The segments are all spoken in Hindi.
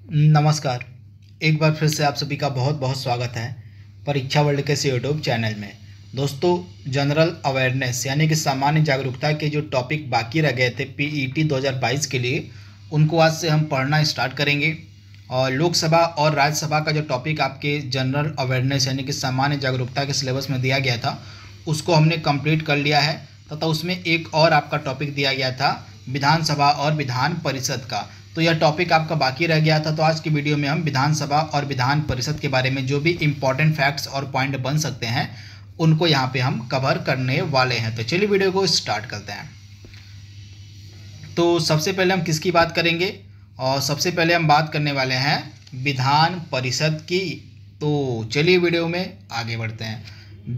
नमस्कार। एक बार फिर से आप सभी का बहुत बहुत स्वागत है परीक्षा वर्ल्ड के इस यूट्यूब चैनल में। दोस्तों, जनरल अवेयरनेस यानी कि सामान्य जागरूकता के जो टॉपिक बाकी रह गए थे पीईटी 2022 के लिए, उनको आज से हम पढ़ना स्टार्ट करेंगे। और लोकसभा और राज्यसभा का जो टॉपिक आपके जनरल अवेयरनेस यानी कि सामान्य जागरूकता के सिलेबस में दिया गया था, उसको हमने कंप्लीट कर लिया है तथा उसमें एक और आपका टॉपिक दिया गया था विधानसभा और विधान परिषद का। तो यह टॉपिक आपका बाकी रह गया था। तो आज की वीडियो में हम विधानसभा और विधान परिषद के बारे में जो भी इम्पोर्टेंट फैक्ट्स और पॉइंट बन सकते हैं उनको यहाँ पे हम कवर करने वाले हैं। तो चलिए वीडियो को स्टार्ट करते हैं। तो सबसे पहले हम किसकी बात करेंगे? और सबसे पहले हम बात करने वाले हैं विधान परिषद की। तो चलिए वीडियो में आगे बढ़ते हैं।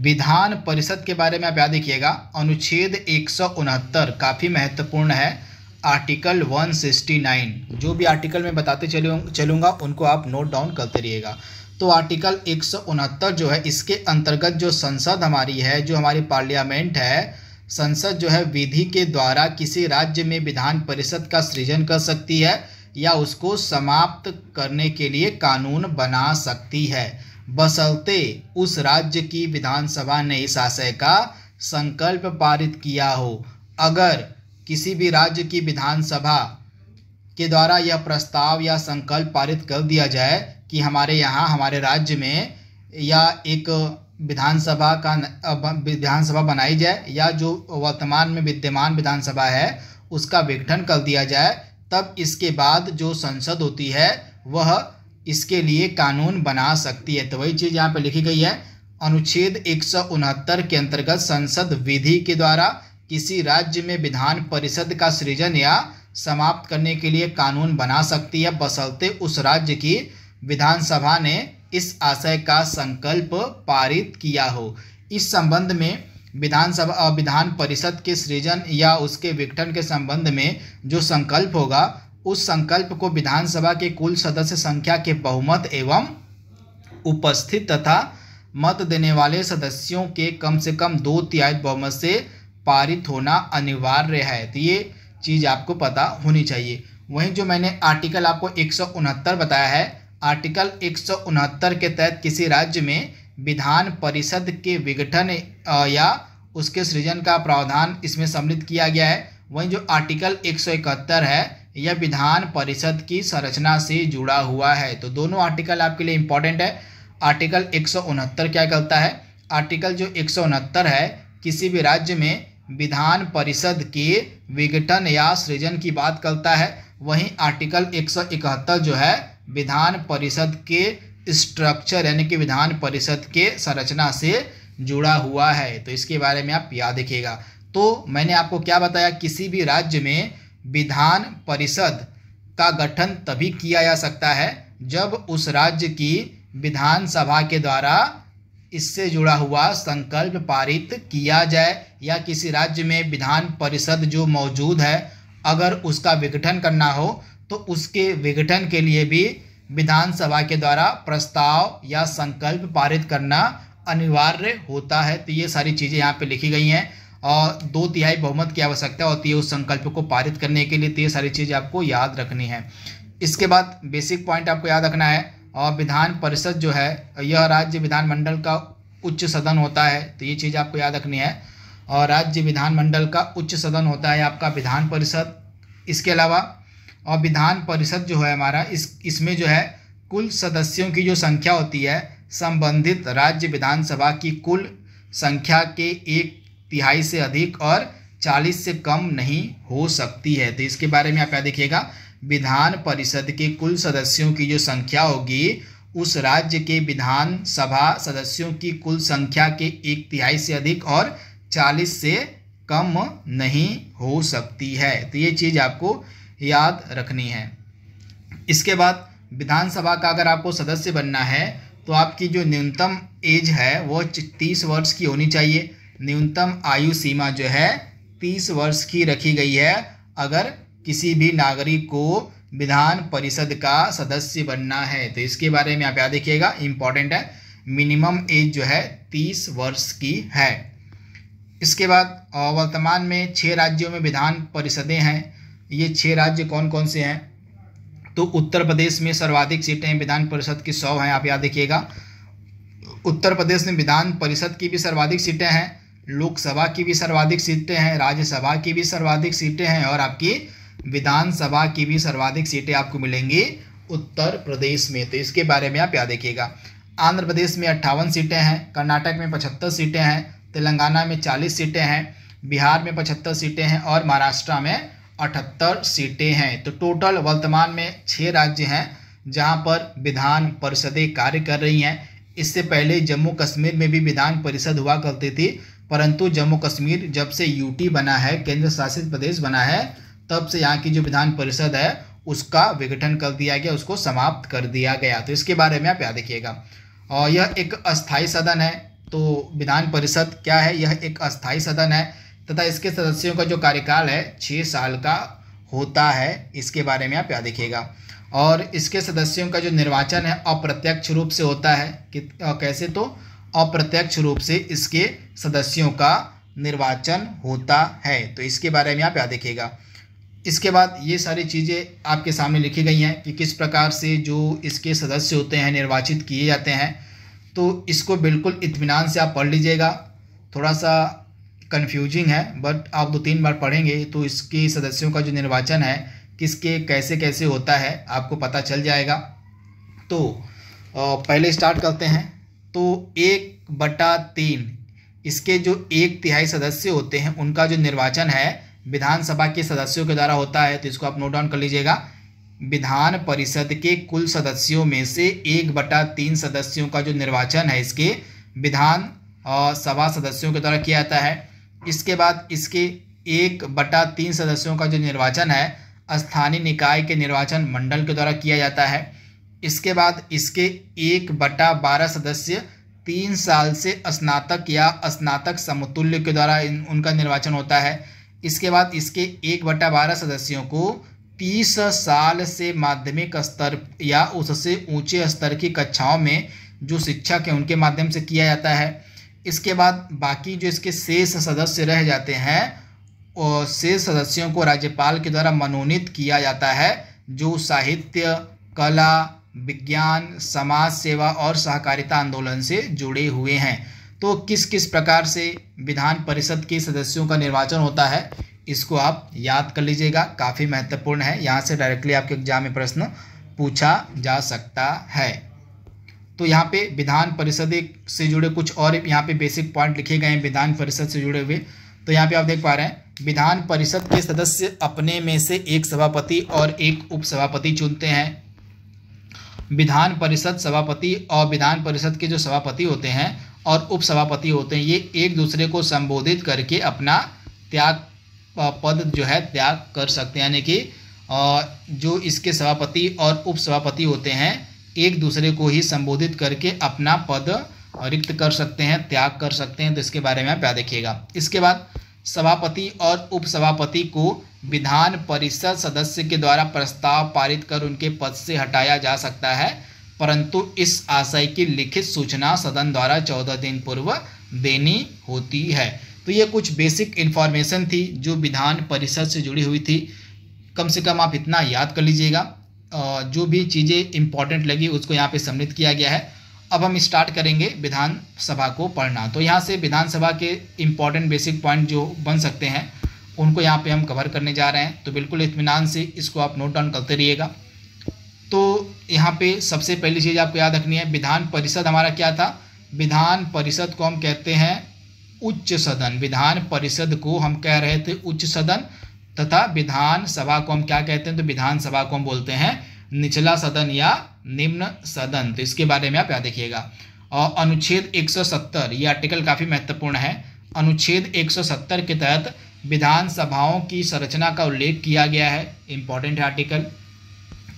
विधान परिषद के बारे में आप याद रखिएगा, अनुच्छेद 169 काफ़ी महत्वपूर्ण है। आर्टिकल 169, जो भी आर्टिकल मैं बताते चलूँगा उनको आप नोट डाउन करते रहिएगा। तो आर्टिकल 169 जो है, इसके अंतर्गत जो संसद हमारी है, जो हमारी पार्लियामेंट है, संसद जो है विधि के द्वारा किसी राज्य में विधान परिषद का सृजन कर सकती है या उसको समाप्त करने के लिए कानून बना सकती है, बशर्ते उस राज्य की विधानसभा ने इस आशय का संकल्प पारित किया हो। अगर किसी भी राज्य की विधानसभा के द्वारा यह प्रस्ताव या संकल्प पारित कर दिया जाए कि हमारे यहाँ हमारे राज्य में या एक विधानसभा बनाई जाए या जो वर्तमान में विद्यमान विधानसभा है उसका विघटन कर दिया जाए, तब इसके बाद जो संसद होती है वह इसके लिए कानून बना सकती है। तो वही चीज़ यहाँ पे लिखी गई है, अनुच्छेद 169 के अंतर्गत संसद विधि के द्वारा किसी राज्य में विधान परिषद का सृजन या समाप्त करने के लिए कानून बना सकती है, बशर्ते उस राज्य की विधानसभा ने इस आशय का संकल्प पारित किया हो। इस संबंध में विधान परिषद के सृजन या उसके विघटन के संबंध में जो संकल्प होगा, उस संकल्प को विधानसभा के कुल सदस्य संख्या के बहुमत एवं उपस्थित तथा मत देने वाले सदस्यों के कम से कम 2/3 बहुमत से पारित होना अनिवार्य है। तो ये चीज़ आपको पता होनी चाहिए। वहीं जो मैंने आर्टिकल आपको 169 बताया है, आर्टिकल 169 के तहत किसी राज्य में विधान परिषद के विघटन या उसके सृजन का प्रावधान इसमें सम्मिलित किया गया है। वहीं जो आर्टिकल 171 है, यह विधान परिषद की संरचना से जुड़ा हुआ है। तो दोनों आर्टिकल आपके लिए इम्पोर्टेंट है। आर्टिकल 169 क्या करता है? आर्टिकल जो 169 है किसी भी राज्य में विधान परिषद के विघटन या सृजन की बात करता है। वहीं आर्टिकल 171 जो है विधान परिषद के स्ट्रक्चर यानी कि विधान परिषद के संरचना से जुड़ा हुआ है। तो इसके बारे में आप याद रखिएगा। तो मैंने आपको क्या बताया, किसी भी राज्य में विधान परिषद का गठन तभी किया जा सकता है जब उस राज्य की विधानसभा के द्वारा इससे जुड़ा हुआ संकल्प पारित किया जाए, या किसी राज्य में विधान परिषद जो मौजूद है अगर उसका विघटन करना हो तो उसके विघटन के लिए भी विधानसभा के द्वारा प्रस्ताव या संकल्प पारित करना अनिवार्य होता है। तो ये सारी चीज़ें यहाँ पे लिखी गई हैं और 2/3 बहुमत की आवश्यकता होती है उस संकल्प को पारित करने के लिए। तो ये सारी चीज़ें आपको याद रखनी है। इसके बाद बेसिक पॉइंट आपको याद रखना है, और विधान परिषद जो है यह राज्य विधानमंडल का उच्च सदन होता है। तो ये चीज़ आपको याद रखनी है, और राज्य विधानमंडल का उच्च सदन होता है आपका विधान परिषद। इसके अलावा और विधान परिषद जो है हमारा इसमें जो है कुल सदस्यों की जो संख्या होती है संबंधित राज्य विधानसभा की कुल संख्या के 1/3 से अधिक और 40 से कम नहीं हो सकती है। तो इसके बारे में आप याद रखिएगा, विधान परिषद के कुल सदस्यों की जो संख्या होगी उस राज्य के विधानसभा सदस्यों की कुल संख्या के 1/3 से अधिक और 40 से कम नहीं हो सकती है। तो ये चीज़ आपको याद रखनी है। इसके बाद विधानसभा का अगर आपको सदस्य बनना है तो आपकी जो न्यूनतम एज है वो 30 वर्ष की होनी चाहिए। न्यूनतम आयु सीमा जो है 30 वर्ष की रखी गई है अगर किसी भी नागरिक को विधान परिषद का सदस्य बनना है। तो इसके बारे में आप याद रखिएगा, इम्पॉर्टेंट है। मिनिमम एज जो है 30 वर्ष की है। इसके बाद वर्तमान में 6 राज्यों में विधान परिषदें हैं। ये 6 राज्य कौन कौन से हैं? तो उत्तर प्रदेश में सर्वाधिक सीटें विधान परिषद की 100 हैं, आप याद रखिएगा। उत्तर प्रदेश में विधान परिषद की भी सर्वाधिक सीटें हैं, लोकसभा की भी सर्वाधिक सीटें हैं, राज्यसभा की भी सर्वाधिक सीटें हैं और आपकी विधानसभा की भी सर्वाधिक सीटें आपको मिलेंगी उत्तर प्रदेश में। तो इसके बारे में आप याद रखिएगा। आंध्र प्रदेश में 58 सीटें हैं, कर्नाटक में 75 सीटें हैं, तेलंगाना में 40 सीटें हैं, बिहार में 75 सीटें हैं और महाराष्ट्र में 78 सीटें हैं। तो टोटल वर्तमान में 6 राज्य हैं जहां पर विधान परिषदें कार्य कर रही हैं। इससे पहले जम्मू कश्मीर में भी विधान परिषद हुआ करती थी, परंतु जम्मू कश्मीर जब से यूटी बना है, केंद्र शासित प्रदेश बना है, तब से यहाँ की जो विधान परिषद है उसका विघटन कर दिया गया, उसको समाप्त कर दिया गया। तो इसके बारे में आप याद रखिएगा। और यह एक अस्थायी सदन है। तो विधान परिषद क्या है? यह एक अस्थायी सदन है तथा इसके सदस्यों का जो कार्यकाल है 6 साल का होता है। इसके बारे में आप याद रखिएगा। और इसके सदस्यों का जो निर्वाचन है अप्रत्यक्ष रूप से होता है। कैसे? तो अप्रत्यक्ष रूप से इसके सदस्यों का निर्वाचन होता है। तो इसके बारे में आप याद रखिएगा। इसके बाद ये सारी चीज़ें आपके सामने लिखी गई हैं कि किस प्रकार से जो इसके सदस्य होते हैं निर्वाचित किए जाते हैं। तो इसको बिल्कुल इत्मीनान से आप पढ़ लीजिएगा। थोड़ा सा कन्फ्यूजिंग है, बट आप 2-3 बार पढ़ेंगे तो इसके सदस्यों का जो निर्वाचन है किसके कैसे कैसे होता है आपको पता चल जाएगा। तो पहले स्टार्ट करते हैं। तो 1/3 इसके जो 1/3 सदस्य होते हैं उनका जो निर्वाचन है विधानसभा के सदस्यों के द्वारा होता है। तो इसको आप नोट डाउन कर लीजिएगा। विधान परिषद के कुल सदस्यों में से 1/3 सदस्यों का जो निर्वाचन है इसके विधान सभा सदस्यों के द्वारा किया जाता है। इसके बाद इसके 1/3 सदस्यों का जो निर्वाचन है स्थानीय निकाय के निर्वाचन मंडल के द्वारा किया जाता है। इसके बाद इसके 1/12 सदस्य 3 साल से स्नातक या स्नातक समतुल्य के द्वारा उनका निर्वाचन होता है। इसके बाद इसके 1/12 सदस्यों को 30 साल से माध्यमिक स्तर या उससे ऊंचे स्तर की कक्षाओं में जो शिक्षक हैं उनके माध्यम से किया जाता है। इसके बाद बाकी जो इसके शेष सदस्य रह जाते हैं और शेष सदस्यों को राज्यपाल के द्वारा मनोनीत किया जाता है जो साहित्य, कला, विज्ञान, समाज सेवा और सहकारिता आंदोलन से जुड़े हुए हैं। तो किस किस प्रकार से विधान परिषद के सदस्यों का निर्वाचन होता है इसको आप याद कर लीजिएगा। काफ़ी महत्वपूर्ण है, यहाँ से डायरेक्टली आपके एग्जाम में प्रश्न पूछा जा सकता है। तो यहाँ पे विधान परिषद से जुड़े कुछ और यहाँ पे बेसिक पॉइंट लिखे गए हैं विधान परिषद से जुड़े हुए। तो यहाँ पे आप देख पा रहे हैं विधान परिषद के सदस्य अपने में से एक सभापति और एक उपसभापति चुनते हैं। विधान परिषद सभापति और विधान परिषद के जो सभापति होते हैं और उपसभापति होते हैं ये एक दूसरे को संबोधित करके अपना त्याग पद जो है त्याग कर सकते हैं। यानी कि जो इसके सभापति और उपसभापति होते हैं एक दूसरे को ही संबोधित करके अपना पद रिक्त कर सकते हैं, त्याग कर सकते हैं। तो इसके बारे में आप याद रखिएगा। इसके बाद सभापति और उपसभापति को विधान परिषद सदस्य के द्वारा प्रस्ताव पारित कर उनके पद से हटाया जा सकता है, परंतु इस आशय की लिखित सूचना सदन द्वारा 14 दिन पूर्व देनी होती है। तो ये कुछ बेसिक इन्फॉर्मेशन थी जो विधान परिषद से जुड़ी हुई थी। कम से कम आप इतना याद कर लीजिएगा। जो भी चीज़ें इंपॉर्टेंट लगी उसको यहाँ पे सम्मिलित किया गया है। अब हम स्टार्ट करेंगे विधानसभा को पढ़ना। तो यहाँ से विधानसभा के इम्पॉर्टेंट बेसिक पॉइंट जो बन सकते हैं उनको यहाँ पे हम कवर करने जा रहे हैं। तो बिल्कुल इत्मीनान से इसको आप नोट डाउन करते रहिएगा। तो यहाँ पे सबसे पहली चीज़ आपको याद रखनी है, विधान परिषद हमारा क्या था? विधान परिषद को हम कहते हैं उच्च सदन। विधान परिषद को हम कह रहे थे उच्च सदन, तथा विधान सभा को हम क्या कहते हैं? तो विधानसभा को हम बोलते हैं निचला सदन या निम्न सदन। तो इसके बारे में आप याद रखिएगा। और अनुच्छेद 170 ये आर्टिकल काफ़ी महत्वपूर्ण है। अनुच्छेद 170 के तहत विधानसभाओं की संरचना का उल्लेख किया गया है। इंपॉर्टेंट है आर्टिकल।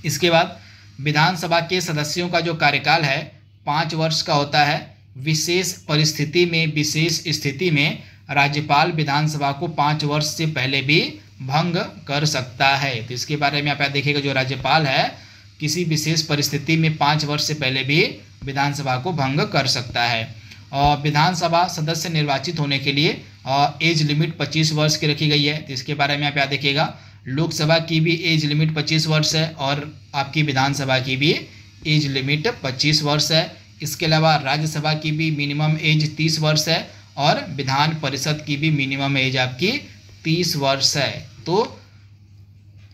इसके बाद विधानसभा के सदस्यों का जो कार्यकाल है 5 वर्ष का होता है। विशेष परिस्थिति में, विशेष स्थिति में राज्यपाल विधानसभा को 5 वर्ष से पहले भी भंग कर सकता है। तो इसके बारे में आप याद देखिएगा, जो राज्यपाल है किसी विशेष परिस्थिति में 5 वर्ष से पहले भी विधानसभा को भंग कर सकता है। और विधानसभा सदस्य निर्वाचित होने के लिए एज लिमिट 25 वर्ष की रखी गई है। तो इसके बारे में आप याद देखिएगा। लोकसभा की भी एज लिमिट 25 वर्ष है और आपकी विधानसभा की भी एज लिमिट 25 वर्ष है। इसके अलावा राज्यसभा की भी मिनिमम एज 30 वर्ष है और विधान परिषद की भी मिनिमम एज आपकी 30 वर्ष है। तो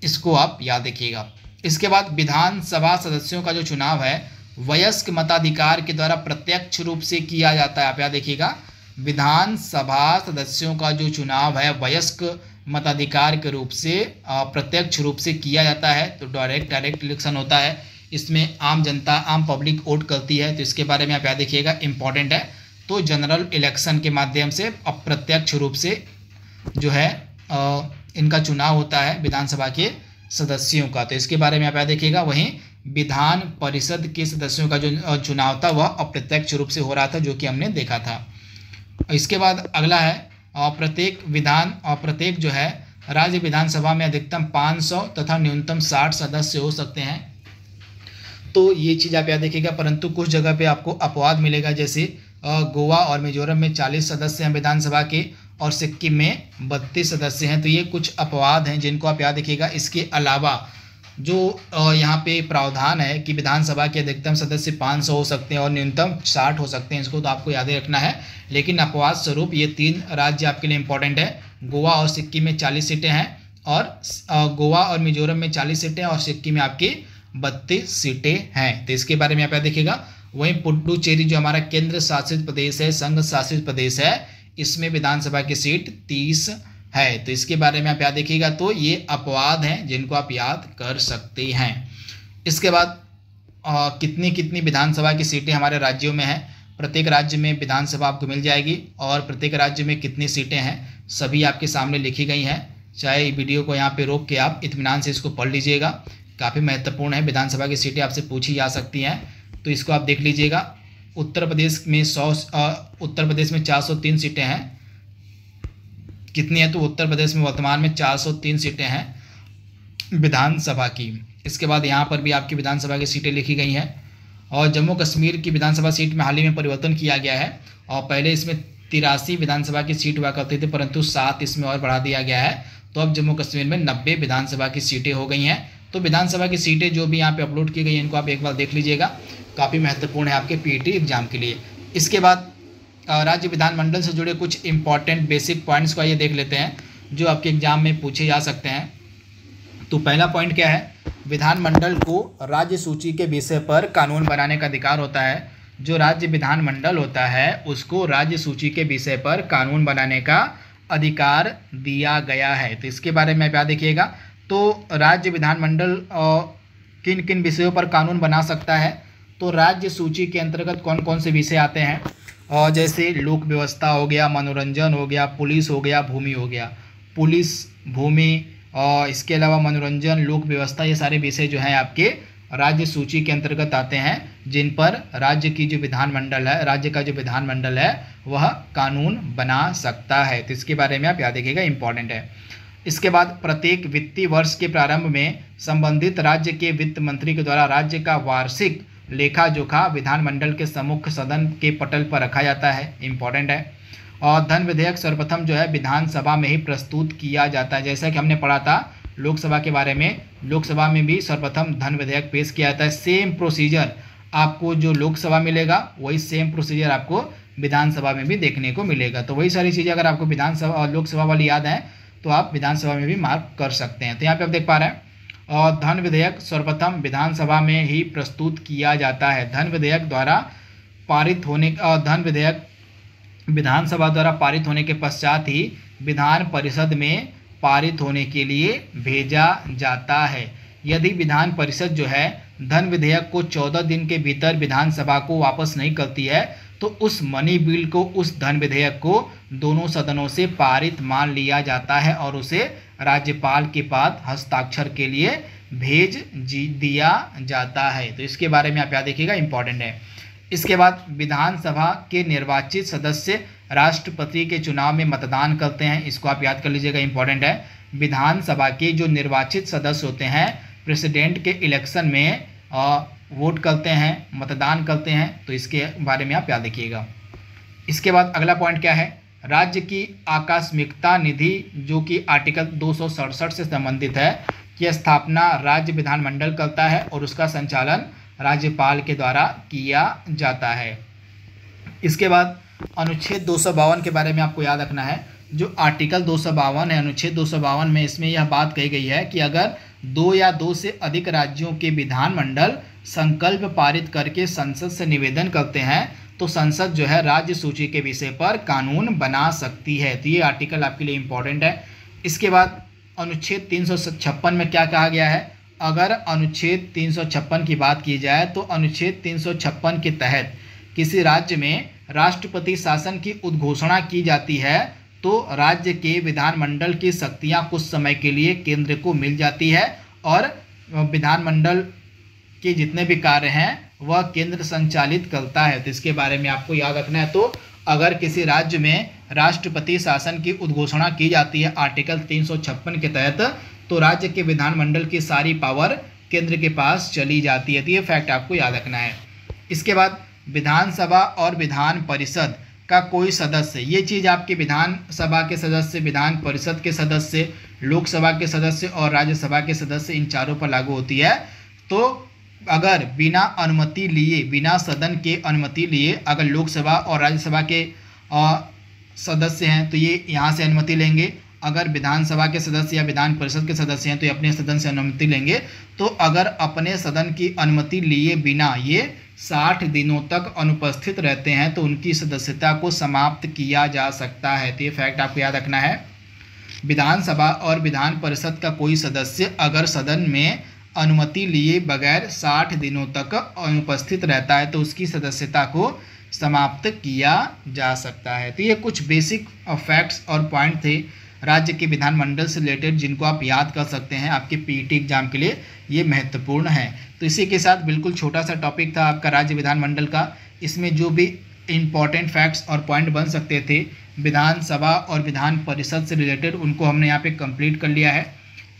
इसको आप याद रखिएगा। इसके बाद विधानसभा सदस्यों का जो चुनाव है वयस्क मताधिकार के द्वारा प्रत्यक्ष रूप से किया जाता है। आप याद देखिएगा, विधानसभा सदस्यों का जो चुनाव है वयस्क मताधिकार के रूप से प्रत्यक्ष रूप से किया जाता है। तो डायरेक्ट इलेक्शन होता है, इसमें आम जनता आम पब्लिक वोट करती है। तो इसके बारे में आप याद रखिएगा, इंपॉर्टेंट है। तो जनरल इलेक्शन के माध्यम से अप्रत्यक्ष रूप से जो है इनका चुनाव होता है विधानसभा के सदस्यों का। तो इसके बारे में आप याद रखिएगा। वहीं विधान परिषद के सदस्यों का जो चुनाव था वह अप्रत्यक्ष रूप से हो रहा था, जो कि हमने देखा था। इसके बाद अगला है प्रत्येक जो है राज्य विधानसभा में अधिकतम 500 तथा न्यूनतम 60 सदस्य हो सकते हैं। तो ये चीज़ आप याद रखिएगा। परंतु कुछ जगह पे आपको अपवाद मिलेगा, जैसे गोवा और मिजोरम में 40 सदस्य हैं विधानसभा के और सिक्किम में 32 सदस्य हैं। तो ये कुछ अपवाद हैं जिनको आप याद रखिएगा। इसके अलावा जो यहाँ पे प्रावधान है कि विधानसभा के अधिकतम सदस्य 500 हो सकते हैं और न्यूनतम 60 हो सकते हैं, इसको तो आपको याद रखना है। लेकिन अपवाद स्वरूप ये 3 राज्य आपके लिए इंपॉर्टेंट है। गोवा और सिक्किम में 40 सीटें हैं और गोवा और मिजोरम में 40 सीटें और सिक्किम में आपकी 32 सीटें हैं। तो इसके बारे में आप याद रखिएगा। वहीं पुडुचेरी जो हमारा केंद्र शासित प्रदेश है, संघ शासित प्रदेश है, इसमें विधानसभा की सीट 30 है। तो इसके बारे में आप याद रखिएगा। तो ये अपवाद हैं जिनको आप याद कर सकते हैं। इसके बाद कितनी विधानसभा की सीटें हमारे राज्यों में हैं, प्रत्येक राज्य में विधानसभा आपको मिल जाएगी और प्रत्येक राज्य में कितनी सीटें हैं सभी आपके सामने लिखी गई हैं। चाहे वीडियो को यहाँ पे रोक के आप इत्मीनान से इसको पढ़ लीजिएगा, काफ़ी महत्वपूर्ण है। विधानसभा की सीटें आपसे पूछी जा सकती हैं, तो इसको आप देख लीजिएगा। उत्तर प्रदेश में 403 सीटें हैं। कितनी है? तो उत्तर प्रदेश में वर्तमान में 403 सीटें हैं विधानसभा की। इसके बाद यहाँ पर भी आपकी विधानसभा की सीटें लिखी गई हैं। और जम्मू कश्मीर की विधानसभा सीट में हाल ही में परिवर्तन किया गया है और पहले इसमें 83 विधानसभा की सीट हुआ करती थी, परंतु 7 इसमें और बढ़ा दिया गया है। तो अब जम्मू कश्मीर में 90 विधानसभा की सीटें हो गई हैं। तो विधानसभा की सीटें जो भी यहाँ पे अपलोड की गई हैं इनको आप एक बार देख लीजिएगा, काफ़ी महत्वपूर्ण है आपके पीईटी एग्जाम के लिए। इसके बाद राज्य विधानमंडल से जुड़े कुछ इंपॉर्टेंट बेसिक पॉइंट्स को आइए देख लेते हैं जो आपके एग्जाम में पूछे जा सकते हैं। तो पहला पॉइंट क्या है? विधानमंडल को राज्य सूची के विषय पर कानून बनाने का अधिकार होता है। जो राज्य विधानमंडल होता है उसको राज्य सूची के विषय पर कानून बनाने का अधिकार दिया गया है। तो इसके बारे में आप याद रखिएगा। तो राज्य विधानमंडल किन किन विषयों पर कानून बना सकता है? तो राज्य सूची के अंतर्गत कौन कौन से विषय आते हैं? और जैसे लोक व्यवस्था हो गया, मनोरंजन हो गया, पुलिस हो गया, भूमि हो गया। पुलिस, भूमि और इसके अलावा मनोरंजन, लोक व्यवस्था, ये सारे विषय जो हैं आपके राज्य सूची के अंतर्गत आते हैं, जिन पर राज्य की जो विधानमंडल है, राज्य का जो विधानमंडल है वह कानून बना सकता है। तो इसके बारे में आप याद रखिएगा, इंपॉर्टेंट है। इसके बाद प्रत्येक वित्तीय वर्ष के प्रारंभ में संबंधित राज्य के वित्त मंत्री के द्वारा राज्य का वार्षिक लेखा जोखा विधानमंडल के सम्मुख सदन के पटल पर रखा जाता है, इंपॉर्टेंट है। और धन विधेयक सर्वप्रथम जो है विधानसभा में ही प्रस्तुत किया जाता है। जैसा कि हमने पढ़ा था लोकसभा के बारे में, लोकसभा में भी सर्वप्रथम धन विधेयक पेश किया जाता है। सेम प्रोसीजर आपको जो लोकसभा मिलेगा वही सेम प्रोसीजर आपको विधानसभा में भी देखने को मिलेगा। तो वही सारी चीज़ें अगर आपको विधानसभा और लोकसभा वाली याद है तो आप विधानसभा में भी मार्क कर सकते हैं। तो यहाँ पे आप देख पा रहे हैं और धन विधेयक सर्वप्रथम विधानसभा में ही प्रस्तुत किया जाता है। धन विधेयक द्वारा पारित होने धन विधेयक विधानसभा द्वारा पारित होने के पश्चात ही विधान परिषद में पारित होने के लिए भेजा जाता है। यदि विधान परिषद जो है धन विधेयक को 14 दिन के भीतर विधानसभा को वापस नहीं करती है तो उस मनी बिल को, उस धन विधेयक को दोनों सदनों से पारित मान लिया जाता है और उसे राज्यपाल के पास हस्ताक्षर के लिए भेज दिया जाता है। तो इसके बारे में आप याद रखिएगा, इंपॉर्टेंट है। इसके बाद विधानसभा के निर्वाचित सदस्य राष्ट्रपति के चुनाव में मतदान करते हैं, इसको आप याद कर लीजिएगा, इंपॉर्टेंट है। विधानसभा के जो निर्वाचित सदस्य होते हैं प्रेसिडेंट के इलेक्शन में वोट करते हैं, मतदान करते हैं। तो इसके बारे में आप याद रखिएगा। इसके बाद अगला पॉइंट क्या है? राज्य की आकस्मिकता निधि जो कि आर्टिकल 267 से संबंधित है की स्थापना राज्य विधानमंडल करता है और उसका संचालन राज्यपाल के द्वारा किया जाता है। इसके बाद अनुच्छेद 252 के बारे में आपको याद रखना है। जो आर्टिकल 252 है, अनुच्छेद 252 में इसमें यह बात कही गई है कि अगर 2 या 2 से अधिक राज्यों के विधानमंडल संकल्प पारित करके संसद से निवेदन करते हैं तो संसद जो है राज्य सूची के विषय पर कानून बना सकती है। तो ये आर्टिकल आपके लिए इम्पोर्टेंट है। इसके बाद अनुच्छेद 356 में क्या कहा गया है? अगर अनुच्छेद 356 की बात की जाए तो अनुच्छेद 356 के तहत किसी राज्य में राष्ट्रपति शासन की उद्घोषणा की जाती है तो राज्य के विधानमंडल की शक्तियां कुछ समय के लिए केंद्र को मिल जाती है और विधानमंडल के जितने भी कार्य हैं वह केंद्र संचालित करता है। तो इसके बारे में आपको याद रखना है। तो अगर किसी राज्य में राष्ट्रपति शासन की उद्घोषणा की जाती है आर्टिकल 356 के तहत तो राज्य के विधानमंडल की सारी पावर केंद्र के पास चली जाती है। तो ये फैक्ट आपको याद रखना है। इसके बाद विधानसभा और विधान परिषद का कोई सदस्य, ये चीज़ आपके विधानसभा के सदस्य, विधान परिषद के सदस्य, लोकसभा के सदस्य और राज्यसभा के सदस्य, इन चारों पर लागू होती है। तो अगर बिना अनुमति लिए, बिना सदन के अनुमति लिए अगर लोकसभा और राज्यसभा के सदस्य हैं तो ये यहाँ से अनुमति लेंगे। अगर विधानसभा के सदस्य या विधान परिषद के सदस्य हैं तो ये अपने सदन से अनुमति लेंगे। तो अगर अपने सदन की अनुमति लिए बिना ये 60 दिनों तक अनुपस्थित रहते हैं तो उनकी सदस्यता को समाप्त किया जा सकता है। तो ये फैक्ट आपको याद रखना है। विधानसभा और विधान परिषद का कोई सदस्य अगर सदन में अनुमति लिए बगैर 60 दिनों तक अनुपस्थित रहता है तो उसकी सदस्यता को समाप्त किया जा सकता है। तो ये कुछ बेसिक फैक्ट्स और पॉइंट थे राज्य के विधानमंडल से रिलेटेड जिनको आप याद कर सकते हैं आपके पीईटी एग्जाम के लिए, ये महत्वपूर्ण है। तो इसी के साथ बिल्कुल छोटा सा टॉपिक था आपका राज्य विधानमंडल का। इसमें जो भी इम्पॉर्टेंट फैक्ट्स और पॉइंट बन सकते थे विधानसभा और विधान परिषद से रिलेटेड उनको हमने यहाँ पे कंप्लीट कर लिया है।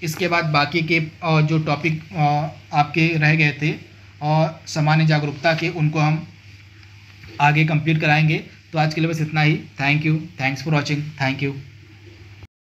इसके बाद बाकी के जो टॉपिक आपके रह गए थे और सामान्य जागरूकता के उनको हम आगे कंप्लीट कराएंगे। तो आज के लिए बस इतना ही। Thank you, thanks for watching, thank you.